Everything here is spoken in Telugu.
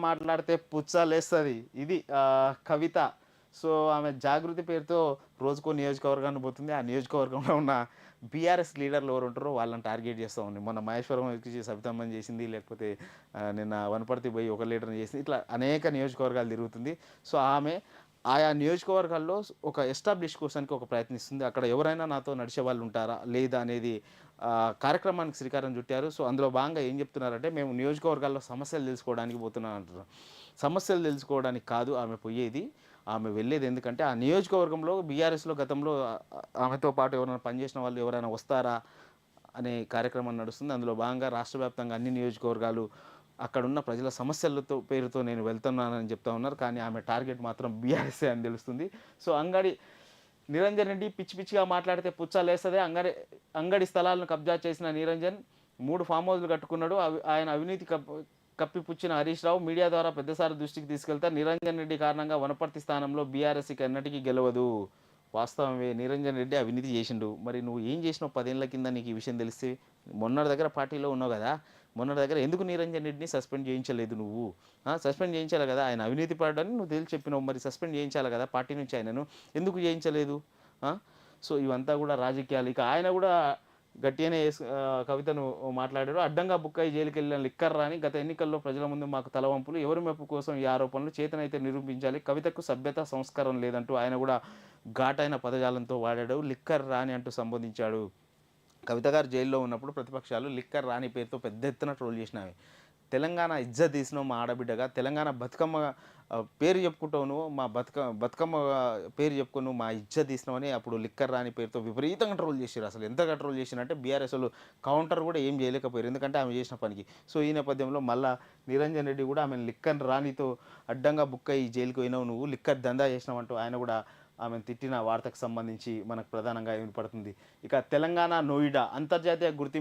మాట్లాడితే పుచ్చాలేస్తది. ఇది కవిత. సో, ఆమె జాగృతి పేరుతో రోజుకో నియోజకవర్గానికి పోతుంది. ఆ నియోజకవర్గంలో ఉన్న బీఆర్ఎస్ లీడర్లు ఎవరుంటారో వాళ్ళని టార్గెట్ చేస్తా ఉంది. మొన్న మహేశ్వరం ఎక్కించి సబితమ్మని చేసింది. లేకపోతే నిన్న వనపర్తి పోయి ఒక లీడర్‌ని చేసింది. ఇట్లా అనేక నియోజకవర్గాలు తిరుగుతుంది. సో, ఆమె ఆయా నియోజకవర్గాల్లో ఒక ఎస్టాబ్లిష్ కోసానికి ఒక ప్రయత్నిస్తుంది. అక్కడ ఎవరైనా నాతో నడిచేవాళ్ళు ఉంటారా? లేదా? అనేది కార్యక్రమానికి శ్రీకారం చుట్టారు. సో, అందులో భాగంగా ఏం చెప్తున్నారంటే, మేము నియోజకవర్గాల్లో సమస్యలు తెలుసుకోవడానికి పోతున్నాం అంటున్నారు. సమస్యలు తెలుసుకోవడానికి కాదు ఆమె పోయేది. ఆమె వెళ్ళేది ఎందుకంటే, ఆ నియోజకవర్గంలో బీఆర్ఎస్‌లో గతంలో ఆమెతో పాటు ఎవరైనా పనిచేసిన వాళ్ళు ఎవరైనా వస్తారా? అనే కార్యక్రమం నడుస్తుంది. అందులో భాగంగా రాష్ట్ర వ్యాప్తంగా అన్ని నియోజకవర్గాలు అక్కడున్న ప్రజల సమస్యలతో పేరుతో నేను వెళ్తున్నానని చెప్తా ఉన్నారు. కానీ ఆమె టార్గెట్ మాత్రం బీఆర్ఎస్సే అని తెలుస్తుంది. సో, నిరంజన్ రెడ్డి పిచ్చి పిచ్చిగా మాట్లాడితే పుచ్చాలేస్తదే. అంగడి స్థలాలను కబ్జా చేసిన నిరంజన్ 3 ఫామ్ హౌస్‌లు కట్టుకున్నాడు. ఆయన అవినీతి కప్పిపుచ్చిన హరీష్ రావు మీడియా ద్వారా పెద్దసారి దృష్టికి తీసుకెళ్తారు. నిరంజన్ రెడ్డి కారణంగా వనపర్తి స్థానంలో బీఆర్ఎస్ ఇక ఎన్నటికీ గెలవదు. వాస్తవమే, నిరంజన్ రెడ్డి అవినీతి చేసిండు. మరి నువ్వు ఏం చేసినావు 10 ఏళ్ల కింద నీకు ఈ విషయం తెలిస్తే? మొన్నటి దగ్గర పార్టీలో ఉన్నావు కదా! మొన్నటి దగ్గర ఎందుకు నిరంజన్ రెడ్డిని సస్పెండ్ చేయించలేదు నువ్వు? సస్పెండ్ చేయించాలి కదా! ఆయన అవినీతి పరుడని నువ్వు తేల్చి చెప్పినావు. మరి సస్పెండ్ చేయించాలి కదా పార్టీ నుంచి ఆయనను. ఎందుకు చేయించలేదు? ఆ! సో, ఇవంతా కూడా రాజకీయాలు. ఇక ఆయన కూడా గట్టిగానే కవితను మాట్లాడారు. అడ్డంగా బుక్కయి జైలుకెళ్ళిన లిక్కర్ రాణి గత ఎన్నికల్లో ప్రజల ముందు మాకు తలవంపులు, ఎవరి మెప్పు కోసం ఈ ఆరోపణలు, చేతనైతే నిరూపించాలి. కవితకు సభ్యత, సంస్కారం లేదంటూ ఆయన కూడా ఘాటైన పదజాలంతో వాడాడు. లిక్కర్ రాణి అంటూ సంబోధించాడు. కవిత గారు జైల్లో ఉన్నప్పుడు ప్రతిపక్షాలు లిక్కర్ రాణి పేరుతో పెద్ద ఎత్తున ట్రోల్ చేసినవి. తెలంగాణ ఇజ్జత్ తీసినావు మా ఆడబిడ్డగా, తెలంగాణ బతుకమ్మ పేరు చెప్పుకుంటావు నువ్వు, మా బతుకమ్మ పేరు చెప్పుకొని నువ్వు మా ఇజ్జత్ తీసినావని అప్పుడు లిక్కర్ రాని పేరుతో విపరీతంగా ట్రోల్ చేసారు. అసలు ఎంతగా ట్రోల్ చేసినంటే బీఆర్ఎస్ వాళ్ళు కౌంటర్ కూడా ఏం చేయలేకపోయారు. ఎందుకంటే ఆమె చేసిన పనికి. సో, ఈ నేపథ్యంలో మళ్ళా నిరంజన్ రెడ్డి కూడా ఆమెను లిక్కర్ రాణితో అడ్డంగా బుక్ అయ్యి జైలుకు పోయినావు నువ్వు, లిక్కర్ దందా చేసినావంటూ ఆయన కూడా ఆమెను తిట్టిన వార్తకు సంబంధించి మనకు ప్రధానంగా వినపడుతుంది. ఇక తెలంగాణ నోయిడా అంతర్జాతీయ గుర్తింపు